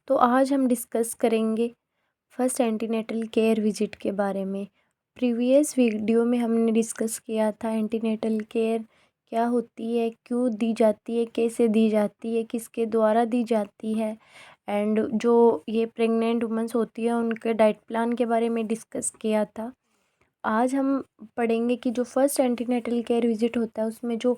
तो आज हम डिस्कस करेंगे फर्स्ट एंटीनेटल केयर विजिट के बारे में। प्रीवियस वीडियो में हमने डिस्कस किया था एंटीनेटल केयर क्या होती है, क्यों दी जाती है, कैसे दी जाती है, किसके द्वारा दी जाती है, एंड जो ये प्रेग्नेंट वुमेंस होती है उनके डाइट प्लान के बारे में डिस्कस किया था। आज हम पढ़ेंगे कि जो फर्स्ट एंटीनेटल केयर विजिट होता है उसमें जो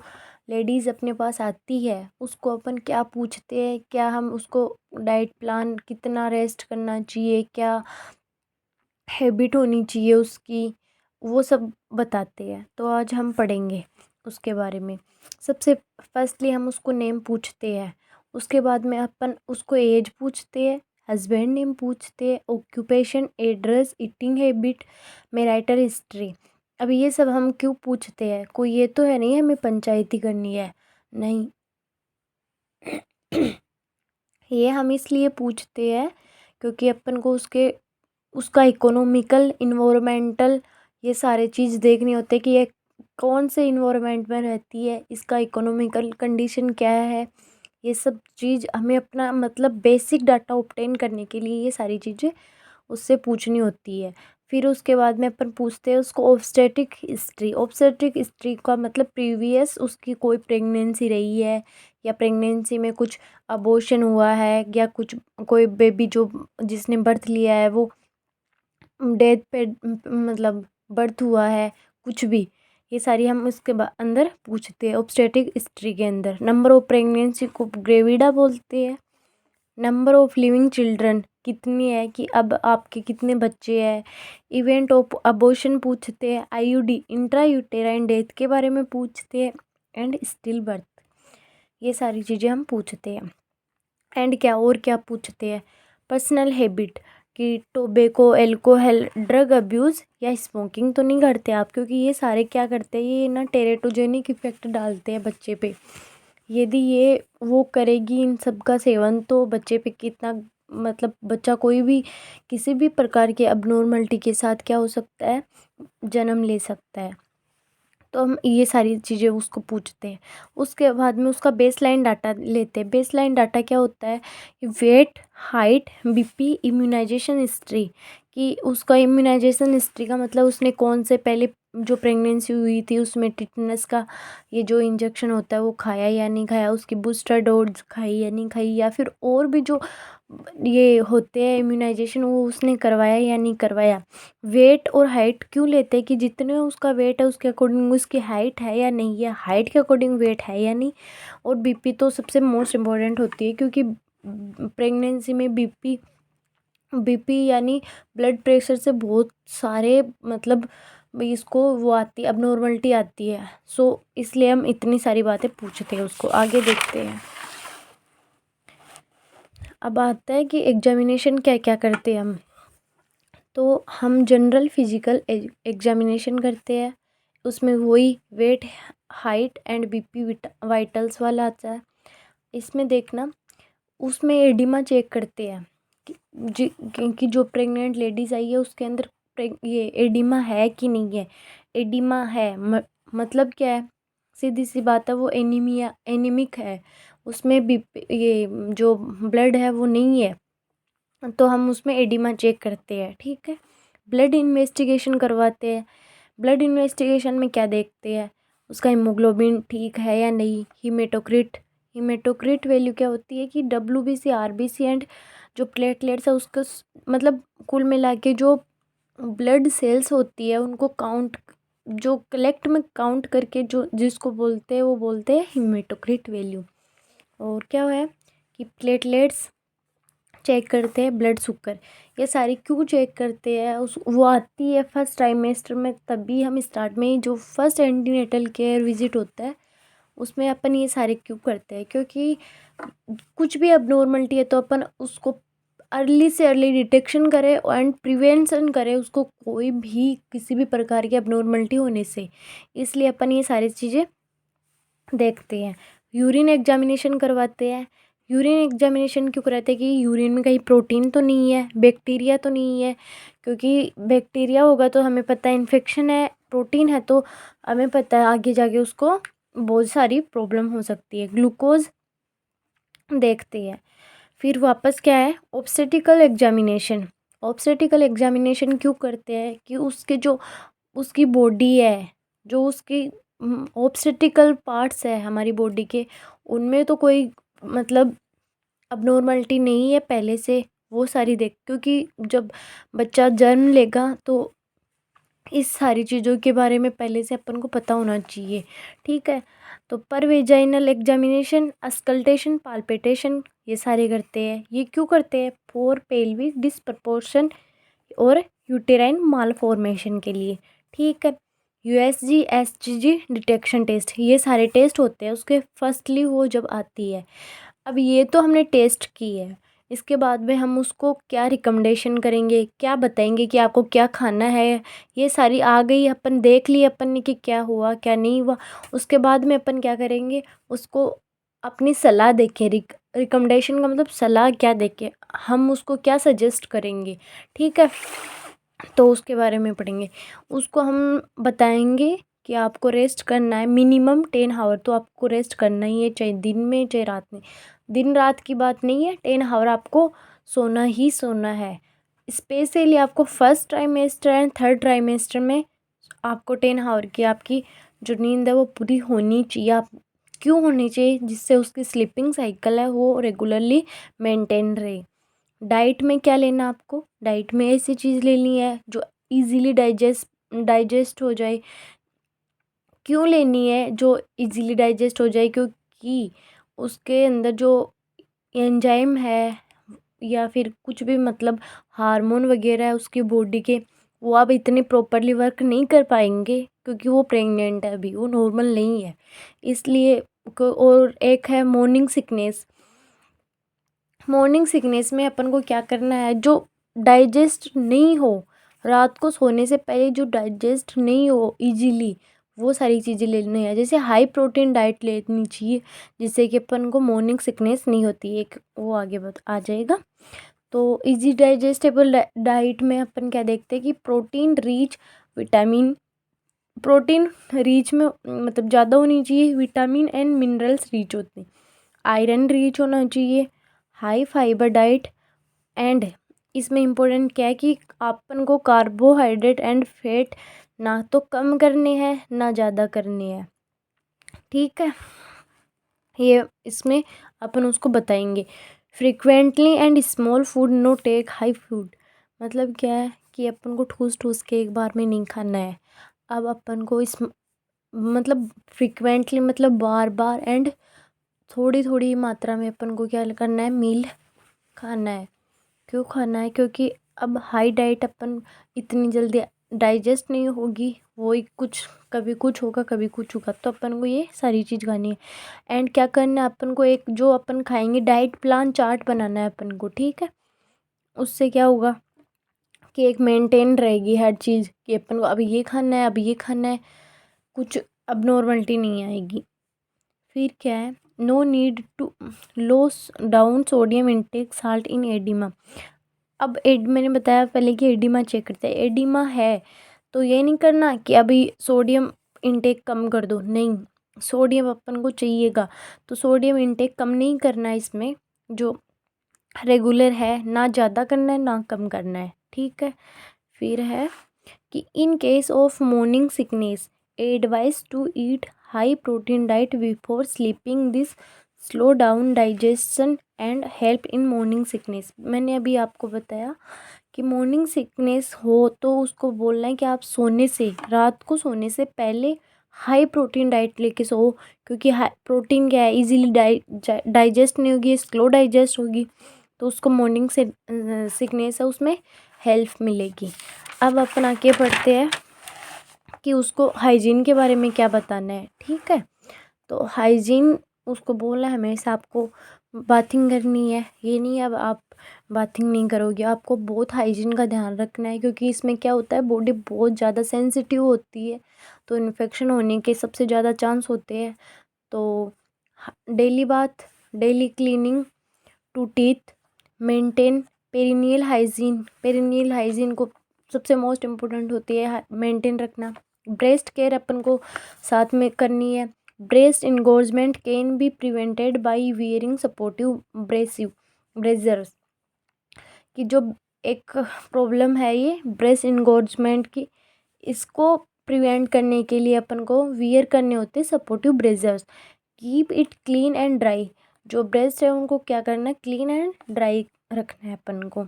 लेडीज़ अपने पास आती है उसको अपन क्या पूछते हैं, क्या हम उसको डाइट प्लान, कितना रेस्ट करना चाहिए, क्या हैबिट होनी चाहिए उसकी, वो सब बताते हैं। तो आज हम पढ़ेंगे उसके बारे में। सबसे फर्स्टली हम उसको नेम पूछते हैं, उसके बाद में अपन उसको एज पूछते हैं, हस्बैंड नेम पूछते हैं, occupation, address, eating habit, marital history. अब ये सब हम क्यों पूछते हैं? कोई ये तो है नहीं हमें पंचायती करनी है, नहीं। ये हम इसलिए पूछते हैं क्योंकि अपन को उसका इकोनॉमिकल, इन्वायरमेंटल, ये सारे चीज़ देखनी होते हैं कि ये कौन से इन्वायरमेंट में रहती है, इसका इकोनॉमिकल कंडीशन क्या है। ये सब चीज़ हमें अपना मतलब बेसिक डाटा ऑब्टेन करने के लिए ये सारी चीज़ें उससे पूछनी होती है। फिर उसके बाद में अपन पूछते हैं उसको ऑब्स्टेट्रिक हिस्ट्री। ऑब्स्टेट्रिक हिस्ट्री का मतलब प्रीवियस उसकी कोई प्रेगनेंसी रही है या प्रेगनेंसी में कुछ अबॉर्शन हुआ है या कुछ कोई बेबी जो जिसने बर्थ लिया है वो डेथ पे मतलब बर्थ हुआ है, कुछ भी, ये सारी हम उसके अंदर पूछते हैं ऑब्स्टेट्रिक हिस्ट्री के अंदर। नंबर ऑफ प्रेगनेंसी को ग्रेविडा बोलते हैं। नंबर ऑफ लिविंग चिल्ड्रन कितनी है, कि अब आपके कितने बच्चे हैं। इवेंट ऑफ अबॉर्शन पूछते हैं। आईयूडी, इंट्रा यूटेराइन डेथ के बारे में पूछते हैं। एंड स्टिल बर्थ, ये सारी चीज़ें हम पूछते हैं। एंड क्या और क्या पूछते हैं? पर्सनल हैबिट, कि टोबैको, अल्कोहल, ड्रग अब्यूज़ या स्मोकिंग तो नहीं करते आप, क्योंकि ये सारे क्या करते हैं, ये ना टेरेटोजेनिक इफेक्ट डालते हैं बच्चे पे। यदि ये वो करेगी इन सब का सेवन तो बच्चे पे कितना मतलब बच्चा कोई भी किसी भी प्रकार के अबनॉर्मलिटी के साथ क्या हो सकता है, जन्म ले सकता है। तो हम ये सारी चीज़ें उसको पूछते हैं। उसके बाद में उसका बेसलाइन डाटा लेते हैं। बेसलाइन डाटा क्या होता है? Weight, height, BP, immunization history, कि उसका इम्यूनाइजेशन हिस्ट्री का मतलब उसने कौन से पहले जो प्रेगनेंसी हुई थी उसमें टिटनस का ये जो इंजेक्शन होता है वो खाया या नहीं खाया, उसकी बूस्टर डोज खाई या नहीं खाई, या फिर और भी जो ये होते हैं इम्यूनाइजेशन वो उसने करवाया या नहीं करवाया। वेट और हाइट क्यों लेते हैं? कि जितने उसका वेट है उसके अकॉर्डिंग उसकी हाइट है या नहीं, या हाइट के अकॉर्डिंग वेट है या नहीं। और बीपी तो सबसे मोस्ट इम्पॉर्टेंट होती है, क्योंकि प्रेगनेंसी में बीपी बीपी यानी ब्लड प्रेशर से बहुत सारे मतलब इसको वो आती है, अबनॉर्मलिटी आती है। सो इसलिए हम इतनी सारी बातें पूछते हैं उसको। आगे देखते हैं। अब आता है कि एग्जामिनेशन क्या क्या करते हैं हम। तो हम जनरल फिजिकल एग्जामिनेशन करते हैं, उसमें वही weight, height and BP vitals वाला आता है। इसमें देखना, उसमें एडिमा चेक करते हैं कि जो प्रेग्नेंट लेडीज़ आई है उसके अंदर ये एडिमा है कि नहीं है। एडिमा है मतलब क्या है? सीधी सी बात है, वो एनीमिया, एनीमिक है, उसमें बीपी ये जो ब्लड है वो नहीं है, तो हम उसमें एडिमा चेक करते हैं। ठीक है। ब्लड इन्वेस्टिगेशन करवाते हैं। ब्लड इन्वेस्टिगेशन में क्या देखते हैं? उसका हीमोग्लोबिन ठीक है या नहीं। हीमेटोक्रिट, हीमेटोक्रिट वैल्यू क्या होती है? कि WBC, RBC एंड जो प्लेटलेट्स है उसका मतलब कुल मिला के जो ब्लड सेल्स होती है उनको काउंट, जो कलेक्ट में काउंट करके जो जिसको बोलते हैं वो बोलते हैं हीमेटोक्रिट वैल्यू। और क्या है कि प्लेटलेट्स चेक करते हैं, ब्लड शुगर, ये सारी क्यों चेक करते हैं? उस वो आती है फर्स्ट ट्राइमेस्टर में, तभी हम स्टार्ट में ही जो फर्स्ट एंटीनेटल केयर विजिट होता है उसमें अपन ये सारे क्यों करते हैं? क्योंकि कुछ भी अबनॉर्मलिटी है तो अपन उसको अर्ली से अर्ली डिटेक्शन करें एंड प्रिवेंशन करें उसको, कोई भी किसी भी प्रकार की अबनॉर्मलिटी होने से। इसलिए अपन ये सारी चीज़ें देखते हैं। यूरिन एग्जामिनेशन करवाते हैं। यूरिन एग्जामिनेशन क्यों कराते हैं? कि यूरिन में कहीं प्रोटीन तो नहीं है, बैक्टीरिया तो नहीं है, क्योंकि बैक्टीरिया होगा तो हमें पता है इन्फेक्शन है, प्रोटीन है तो हमें पता है आगे जाके उसको बहुत सारी प्रॉब्लम हो सकती है। ग्लूकोज देखते हैं। फिर वापस क्या है, ऑब्स्टेटिकल एग्जामिनेशन। ऑब्स्टेटिकल एग्जामिनेशन क्यों करते हैं कि उसके जो उसकी बॉडी है, जो उसकी ऑब्स्टेटिकल पार्ट्स है हमारी बॉडी के, उनमें तो कोई मतलब अबनॉर्मलिटी नहीं है पहले से, वो सारी देख, क्योंकि जब बच्चा जन्म लेगा तो इस सारी चीज़ों के बारे में पहले से अपन को पता होना चाहिए। ठीक है, तो पर वेजाइनल एग्जामिनेशन, अस्कल्टेशन, पाल्पेटेशन ये सारे करते हैं। ये क्यों करते हैं? फॉर पेल्विक डिस्प्रपोर्शन और यूटेराइन मालफॉर्मेशन के लिए। ठीक है, यूएसजी एसजीजी डिटेक्शन टेस्ट, ये सारे टेस्ट होते हैं उसके फर्स्टली वो जब आती है। अब ये तो हमने टेस्ट की है, इसके बाद में हम उसको क्या रिकमेंडेशन करेंगे, क्या बताएंगे कि आपको क्या खाना है, ये सारी आ गई, अपन देख लिए अपन ने कि क्या हुआ क्या नहीं हुआ। उसके बाद में अपन क्या करेंगे, उसको अपनी सलाह देके, रिकमेंडेशन का मतलब सलाह क्या देके हम उसको क्या सजेस्ट करेंगे। ठीक है, तो उसके बारे में पढ़ेंगे। उसको हम बताएंगे कि आपको रेस्ट करना है मिनिमम 10 आवर, तो आपको रेस्ट करना ही है, चाहे दिन में चाहे रात में। दिन रात की बात नहीं है, 10 आवर आपको सोना ही सोना है। स्पेशली आपको first trimester and third trimester में आपको 10 आवर की आपकी जो नींद है वो पूरी होनी चाहिए। आप क्यों होनी चाहिए? जिससे उसकी स्लीपिंग साइकिल है वो रेगुलरली मेंटेन रहे। डाइट में क्या लेना आपको? डाइट में ऐसी चीज़ लेनी है जो इजीली डाइजेस्ट हो जाए। क्यों लेनी है जो इजीली डाइजेस्ट हो जाए? क्योंकि उसके अंदर जो एंजाइम है या फिर कुछ भी मतलब हार्मोन वगैरह है उसकी बॉडी के, वो अब इतने प्रॉपरली वर्क नहीं कर पाएंगे क्योंकि वो प्रेग्नेंट है, अभी वो नॉर्मल नहीं है इसलिए। और एक है मॉर्निंग सिकनेस। मॉर्निंग सिकनेस में अपन को क्या करना है, जो डाइजेस्ट नहीं हो, रात को सोने से पहले जो डाइजेस्ट नहीं हो इजीली, वो सारी चीज़ें लेनी है। जैसे हाई प्रोटीन डाइट लेनी चाहिए जिससे कि अपन को मॉर्निंग सिकनेस नहीं होती। एक वो आगे आ जाएगा। तो इजी डाइजेस्टेबल डाइट में अपन क्या देखते हैं कि protein rich vitamin, protein rich में मतलब ज़्यादा होनी चाहिए, विटामिन एंड मिनरल्स रिच होते हैं, आयरन रिच होना चाहिए, हाई फाइबर डाइट। एंड इसमें इम्पोर्टेंट क्या है कि अपन को कार्बोहाइड्रेट एंड फैट ना तो कम करने हैं ना ज़्यादा करने हैं। ठीक है, ये इसमें अपन उसको बताएंगे। Frequently and small food, no take high food. मतलब क्या है कि अपन को ठूस ठूस के एक बार में नहीं खाना है। अब अपन को इस मतलब फ्रिक्वेंटली मतलब बार बार एंड थोड़ी थोड़ी मात्रा में अपन को क्या करना है, मील खाना है। क्यों खाना है? क्योंकि अब हाई डाइट अपन इतनी जल्दी डाइजेस्ट नहीं होगी, वो ही कुछ कभी कुछ होगा कभी कुछ होगा, तो अपन को ये सारी चीज़ खानी है। एंड क्या करना है अपन को, एक जो अपन खाएंगे डाइट प्लान चार्ट बनाना है अपन को। ठीक है, उससे क्या होगा कि एक मेंटेन रहेगी हर चीज़ कि अपन को अभी ये खाना है अभी ये खाना है, कुछ अब नॉर्मलिटी नहीं आएगी। फिर क्या है, no need to low down sodium intake salt in edema. अब मैंने बताया पहले कि एडिमा चेक करते हैं। एडिमा है तो ये नहीं करना कि अभी सोडियम इनटेक कम कर दो, नहीं, सोडियम अपन को चाहिएगा तो सोडियम इनटेक कम नहीं करना है इसमें, जो रेगुलर है ना ज़्यादा करना है ना कम करना है। ठीक है, फिर है कि in case of morning sickness advice to eat high protein diet before sleeping, this slow down digestion and help in morning sickness. मैंने अभी आपको बताया कि मॉर्निंग सिकनेस हो तो उसको बोलना है कि आप सोने से, रात को सोने से पहले हाई प्रोटीन डाइट लेके सो। क्योंकि हाई प्रोटीन क्या है, इजीली डाइजेस्ट नहीं होगी, स्लो डाइजेस्ट होगी, तो उसको मॉर्निंग से सिकनेस है उसमें हेल्प मिलेगी। अब अपन आगे पढ़ते हैं कि उसको हाइजीन के बारे में क्या बताना है। ठीक है, तो हाइजीन उसको बोलना है हमेशा आपको बाथिंग करनी है, ये नहीं अब आप बाथिंग नहीं करोगे, आपको बहुत हाइजीन का ध्यान रखना है। क्योंकि इसमें क्या होता है, बॉडी बहुत ज़्यादा सेंसिटिव होती है तो इन्फेक्शन होने के सबसे ज़्यादा चांस होते हैं। तो daily bath, daily cleaning to teeth, maintain perineal hygiene. Perineal hygiene को सबसे मोस्ट इम्पोर्टेंट होती है मेंटेन रखना। ब्रेस्ट केयर अपन को साथ में करनी है। Breast engorgement can be prevented by wearing supportive brassiere. Brassieres की जो एक प्रॉब्लम है ये ब्रेस्ट इनगोर्जमेंट की, इसको प्रिवेंट करने के लिए अपन को वियर करने होते हैं supportive brassieres. Keep it clean and dry, जो ब्रेस्ट है उनको क्या करना है, क्लीन एंड ड्राई रखना है अपन को,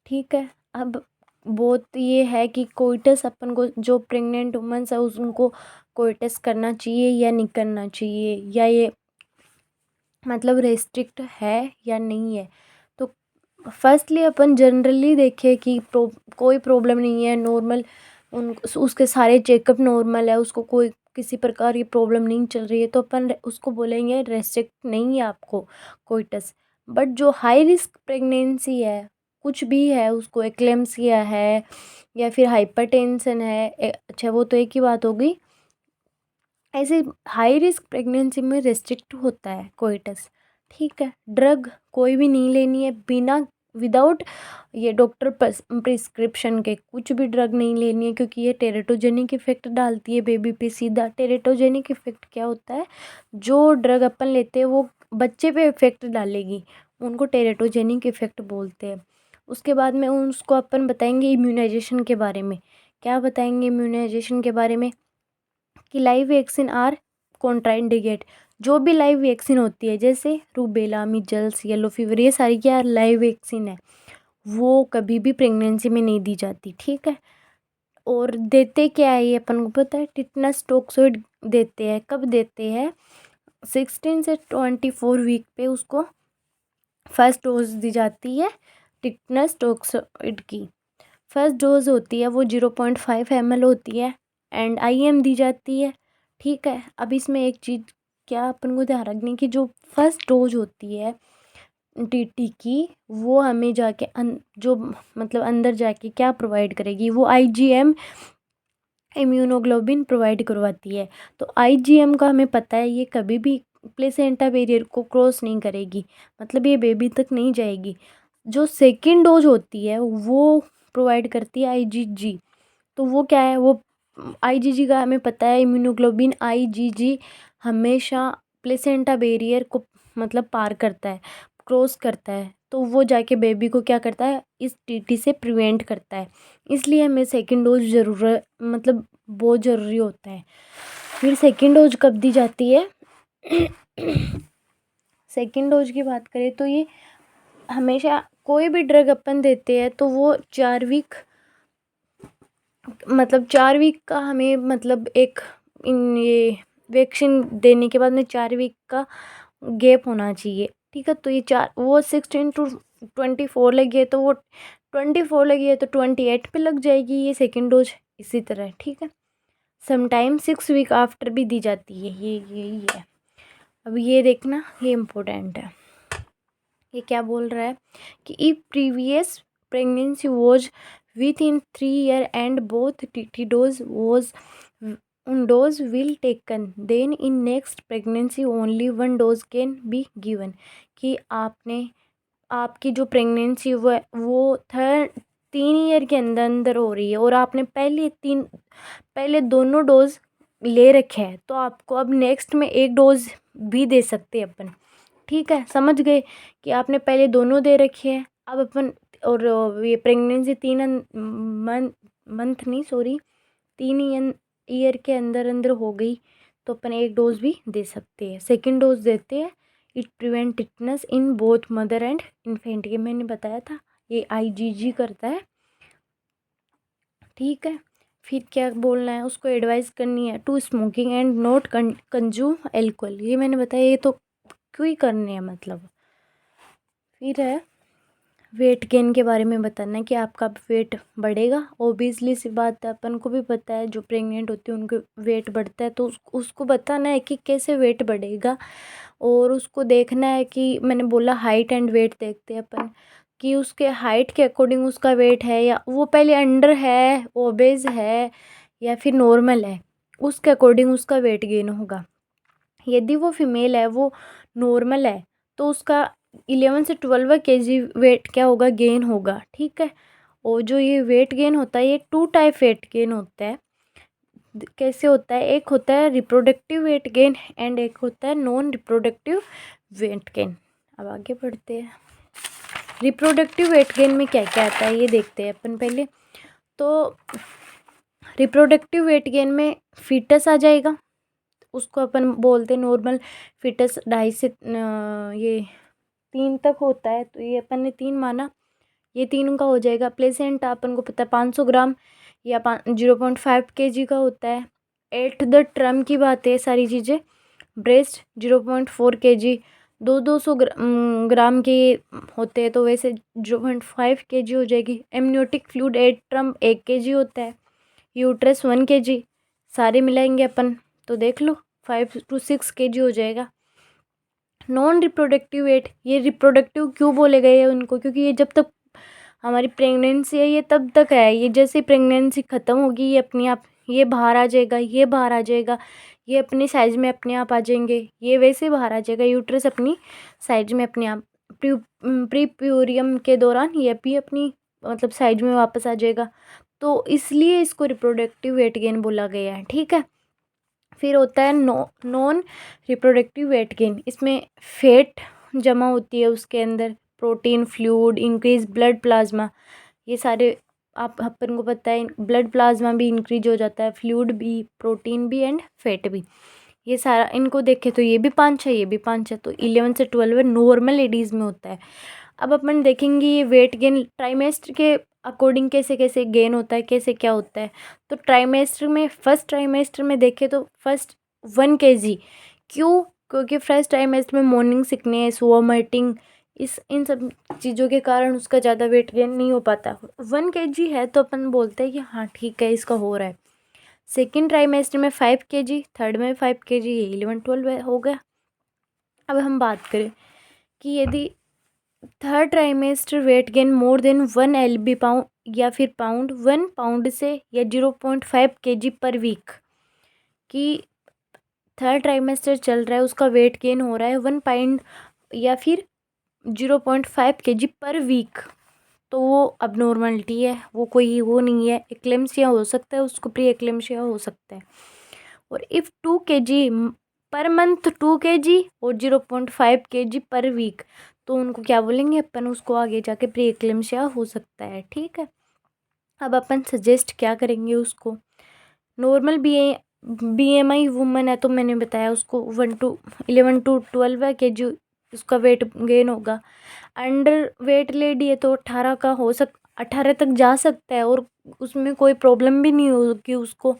ठीक है। अब बहुत ये है कि कोइटस अपन को, जो प्रेग्नेंट वुमेन्स है उनको कोइटस करना चाहिए या नहीं करना चाहिए, या ये मतलब रेस्ट्रिक्ट है या नहीं है। तो फर्स्टली अपन जनरली देखें कि कोई प्रॉब्लम नहीं है, नॉर्मल, उसके सारे चेकअप नॉर्मल है, उसको कोई किसी प्रकार की प्रॉब्लम नहीं चल रही है, तो अपन उसको बोलेंगे रेस्ट्रिक्ट नहीं है आपको कोइटस। बट जो हाई रिस्क प्रेगनेंसी है, कुछ भी है, उसको एक्लेम्सिया है या फिर हाइपरटेंशन है, अच्छा वो तो एक ही बात होगी, ऐसे हाई रिस्क प्रेगनेंसी में रेस्ट्रिक्ट होता है कोइटस, ठीक है। ड्रग कोई भी नहीं लेनी है, बिना विदाउट ये डॉक्टर प्रिस्क्रिप्शन के कुछ भी ड्रग नहीं लेनी है, क्योंकि ये टेरेटोजेनिक इफेक्ट डालती है बेबी पे सीधा। टेरेटोजेनिक इफेक्ट क्या होता है, जो ड्रग अपन लेते हैं वो बच्चे पे इफेक्ट डालेगी, उनको टेरेटोजेनिक इफेक्ट बोलते हैं। उसके बाद में उसको अपन बताएंगे इम्यूनाइजेशन के बारे में। क्या बताएंगे इम्यूनाइजेशन के बारे में, कि लाइव वैक्सीन आर कॉन्ट्राइंडिकेट, जो भी लाइव वैक्सीन होती है जैसे रूबेला, मिजल्स, येलो फीवर, ये सारी क्या लाइव वैक्सीन है, वो कभी भी प्रेगनेंसी में नहीं दी जाती, ठीक है। और देते क्या है ये अपन को पता है, टिटनस टोक्सोइड देते हैं। कब देते हैं, 16 से 24 वीक पे उसको फर्स्ट डोज दी जाती है टिटनस टोक्सोइड की। फर्स्ट डोज होती है वो 0.5 ml होती है एंड IM दी जाती है, ठीक है। अब इसमें एक चीज़ क्या अपन को ध्यान रखनी, कि जो फर्स्ट डोज होती है टीटी की, वो हमें जाके जो मतलब अंदर जाके क्या प्रोवाइड करेगी, वो IgM इम्यूनोग्लोबिन प्रोवाइड करवाती है। तो IgM का हमें पता है ये कभी भी प्लेसेंटा बैरियर को क्रॉस नहीं करेगी, मतलब ये बेबी तक नहीं जाएगी। जो सेकेंड डोज होती है वो प्रोवाइड करती है IgG। तो वो क्या है, वो IgG का हमें पता है, इम्यूनोग्लोबिन IgG हमेशा प्लेसेंटा बैरियर को मतलब पार करता है, क्रॉस करता है, तो वो जाके बेबी को क्या करता है, इस टीटी से प्रिवेंट करता है। इसलिए हमें सेकेंड डोज ज़रूरत मतलब बहुत ज़रूरी होता है। फिर सेकेंड डोज कब दी जाती है सेकेंड डोज की बात करें तो ये हमेशा कोई भी ड्रग अपन देते हैं तो वो 4 वीक मतलब 4 वीक का हमें मतलब एक इन ये वैक्सीन देने के बाद में 4 वीक का गैप होना चाहिए, ठीक है। तो ये 4 वो 16 to 24 लगी है, तो वो 24 लगी है तो 28 पे लग जाएगी ये सेकेंड डोज, इसी तरह, ठीक है। समटाइम 6 वीक आफ्टर भी दी जाती है, ये यही है। अब ये देखना, ये इम्पोर्टेंट है। ये क्या बोल रहा है कि if previous pregnancy was with in 3 year and both TT dose was dose will taken, then in next pregnancy only one dose can be given। कि आपने आपकी जो प्रेगनेंसी वो 3 year के अंदर अंदर हो रही है और आपने पहले दोनों डोज ले रखे हैं, तो आपको अब नेक्स्ट में एक डोज भी दे सकते हैं अपन, ठीक है। समझ गए कि आपने पहले दोनों दे रखे हैं, अब अपन और ये प्रेगनेंसी 3 मंथ नहीं सॉरी 3 year के अंदर अंदर हो गई, तो अपन एक डोज भी दे सकते हैं, सेकेंड डोज देते हैं। It prevent tetanus in both mother and infant, ये मैंने बताया था, ये IgG करता है, ठीक है। फिर क्या बोलना है, उसको एडवाइस करनी है to smoking and not consume alcohol, ये मैंने बताया, ये तो क्यों ही करने हैं मतलब। फिर है वेट गेन के बारे में बताना है कि आपका वेट बढ़ेगा, ओबियसली सी बात है, अपन को भी पता है जो प्रेग्नेंट होती है उनके वेट बढ़ता है, तो उसको बताना है कि कैसे वेट बढ़ेगा। और उसको देखना है कि मैंने बोला हाइट एंड वेट देखते हैं अपन, कि उसके हाइट के अकॉर्डिंग उसका वेट है, या वो पहले अंडर है, ओबेज है, या फिर नॉर्मल है, उसके अकॉर्डिंग उसका वेट गेन होगा। यदि वो फीमेल है, वो नॉर्मल है, तो उसका 11 से 12 kg वेट क्या होगा, गेन होगा, ठीक है। और जो ये वेट गेन होता है, ये 2 टाइप वेट गेन होता है। कैसे होता है, एक होता है रिप्रोडक्टिव वेट गेन एंड एक होता है नॉन रिप्रोडक्टिव वेट गेन। अब आगे बढ़ते हैं। रिप्रोडक्टिव वेट गेन में क्या क्या आता है ये देखते हैं अपन पहले। तो रिप्रोडक्टिव वेट गेन में फीटस आ जाएगा, उसको अपन बोलते हैं नॉर्मल फीटस 2.5 से ये 3 तक होता है, तो ये अपन ने 3 माना, ये 3 का हो जाएगा। प्लेसेंटा अपन को पता है 500 ग्राम या 0.5 kg का होता है। एट द ट्रम की बात है सारी चीज़ें। ब्रेस्ट 0.4 kg, 200 ग्राम के होते हैं, तो वैसे 0.5 kg हो जाएगी। Amniotic fluid at term 1 kg होता है। यूट्रस 1 kg, सारे मिलाएंगे अपन तो देख लो 5 to 6 kg हो जाएगा। नॉन रिप्रोडक्टिव वेट, ये रिप्रोडक्टिव क्यों बोले गए हैं उनको, क्योंकि ये जब तक हमारी प्रेगनेंसी है ये तब तक है, ये जैसे प्रेगनेंसी ख़त्म होगी ये अपने आप ये बाहर आ जाएगा, ये बाहर आ जाएगा, ये अपने साइज में अपने आप आ जाएंगे, ये वैसे बाहर आ जाएगा यूट्रस अपनी साइज में अपने आप। प्री प्यूरियम के दौरान ये भी अपनी मतलब साइज में वापस आ जाएगा, तो इसलिए इसको रिप्रोडक्टिव वेट गेन बोला गया है, ठीक है। फिर होता है नॉन रिप्रोडक्टिव वेट गेन, इसमें फैट जमा होती है उसके अंदर, protein, fluid, increase blood plasma, ये सारे आप अपन को पता है। ब्लड प्लाज्मा भी इंक्रीज हो जाता है, फ्लूइड भी, प्रोटीन भी एंड फैट भी, ये सारा इनको देखें तो ये भी 5 है, ये भी 5 है, तो 11 से 12 नॉर्मल लेडीज़ में होता है। अब अपन देखेंगे ये वेट गेन ट्राइमेस्टर के अकॉर्डिंग कैसे कैसे गेन होता है, कैसे क्या होता है। तो ट्राइमेस्टर में, फर्स्ट ट्राइमेस्टर में देखें तो फर्स्ट 1 kg, क्यों, क्योंकि फर्स्ट ट्राइमेस्टर में मॉर्निंग सिकनेस, वॉमिटिंग, इन सब चीज़ों के कारण उसका ज़्यादा वेट गेन नहीं हो पाता। 1 kg है तो अपन बोलते हैं कि हाँ ठीक है इसका हो रहा है। सेकेंड ट्राइमेस्टर में 5 kg, थर्ड में 5 kg, ये 11-12 हो गया। अब हम बात करें कि यदि third trimester weight gain more than 1 lb pound या फिर पाउंड 1 पाउंड से या 0.5 kg पर वीक, कि थर्ड ट्राइमेस्टर चल रहा है उसका वेट गेन हो रहा है 1 पाउंड या फिर 0.5 kg पर वीक, तो वो अब नॉर्मलिटी है, वो कोई वो नहीं है। एक्लेम्सिया हो सकता है उसको, प्री एक्लेम्सिया हो सकता है। और if 2 kg per month, 2 kg और 0.5 kg पर वीक, तो उनको क्या बोलेंगे अपन, उसको आगे जाके प्री एक्लेम्सिया हो सकता है, ठीक है। अब अपन सजेस्ट क्या करेंगे उसको, नॉर्मल BMI वुमन है तो मैंने बताया उसको 11 to 12 kg उसका वेट गेन होगा। अंडर वेट लेडी है तो 18 तक जा सकता है और उसमें कोई प्रॉब्लम भी नहीं होगी उसको।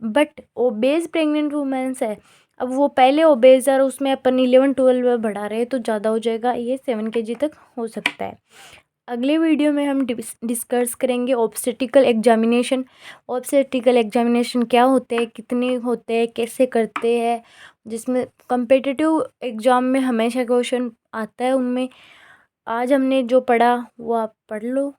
बट ओबेज प्रेग्नेंट वुमेन्स है, अब वो पहले ओबेज है और उसमें अपन 11-12 बढ़ा रहे हैं तो ज़्यादा हो जाएगा, ये 7 kg तक हो सकता है। अगले वीडियो में हम डिस्कस करेंगे ऑब्स्टेटिकल एग्जामिनेशन। ऑब्स्टेटिकल एग्जामिनेशन क्या होते हैं, कितने होते हैं, कैसे करते हैं, जिसमें कम्पिटिटिव एग्ज़ाम में हमेशा क्वेश्चन आता है उनमें। आज हमने जो पढ़ा वो आप पढ़ लो।